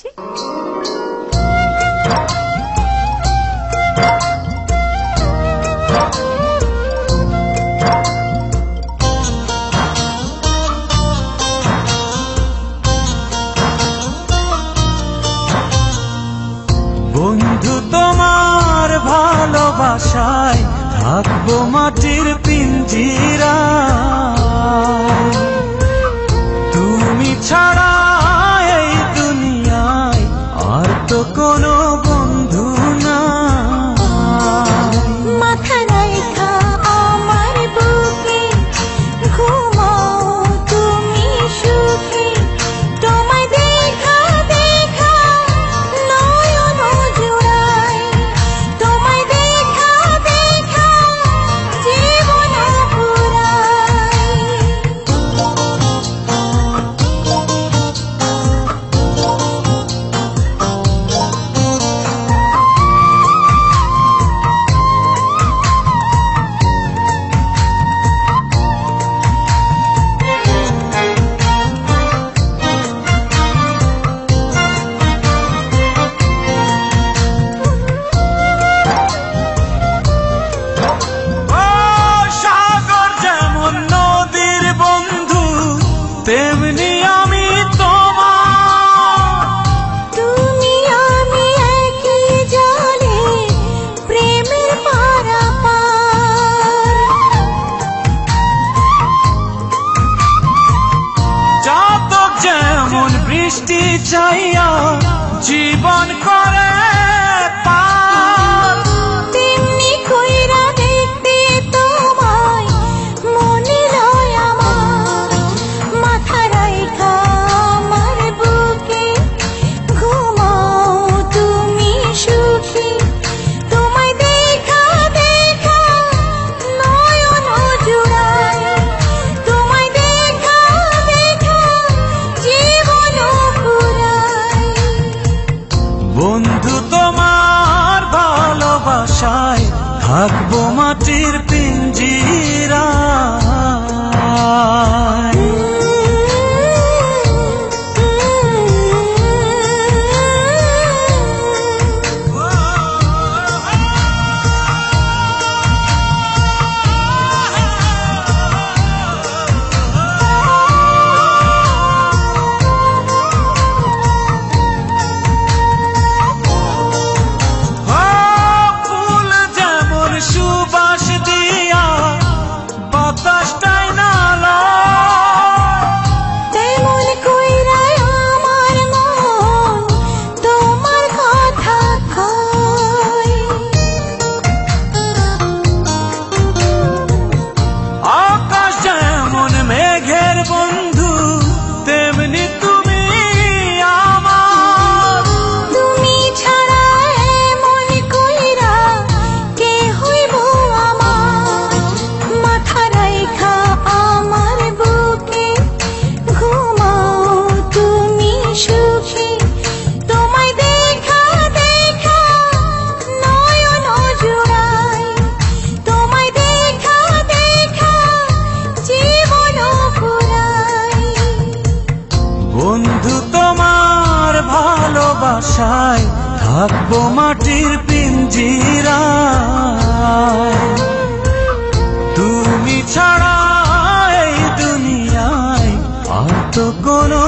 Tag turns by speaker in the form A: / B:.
A: আসছি।
B: বন্ধু তোমার ভালোবাসায় থাকবো মাটির পিঞ্জিরায়, তুমি ছাড়া এই দুনিয়ায় আর তো কোনো বন্ধু নাই।
C: মাথা রাইখা আমার বুকে ঘুমাও তুমি সুখে, তোমায় দেখা দেখা নয়ন জুড়াই, তোমায় দেখা দেখা জীবন পুরাই।
B: তেমনি আমি তোমার,
C: তুমি আমি একই জলে প্রেমের পারাপার।
B: চাতক যেমন বৃষ্টি চাইয়া জীবন করে পার,
C: তেমনি কইরা দেখতে তোমায় মনে লয় আমার। মাথা রাইখা আমার বুকে ঘুমাও তুমি সুখী, তোমায় দেখা দেখা নয়ন জুড়াই, তোমায় দেখা দেখা জীবন পুরাই।
B: বন্ধু তোমার ভালোবাসায় থাকবো মাটির পিঞ্জিরায়। ফুল যেমন সুবাস দিয়া বাতাসটাই নালা,
C: তেমন কইরা আমার মন তোমার কথা কয়।
B: আকাশ যেমন মেঘের বন্ধু তেমনি তুমি আমার,
C: তুমি ছাড়া এমন কইরা কে হইব আমার। মাথা রাইখা আমার বুকে ঘুমাও তুমি সুখী, তোমায় দেখা দেখা নয়ন জুড়াই, তোমায় দেখা দেখা জীবন পুরাই।
B: বন্ধু তোমার ভালোবাসায় থাকবো মাটির পিঞ্জিরায়, তুমি ছাড়া এই দুনিয়ায় আর তো কোনো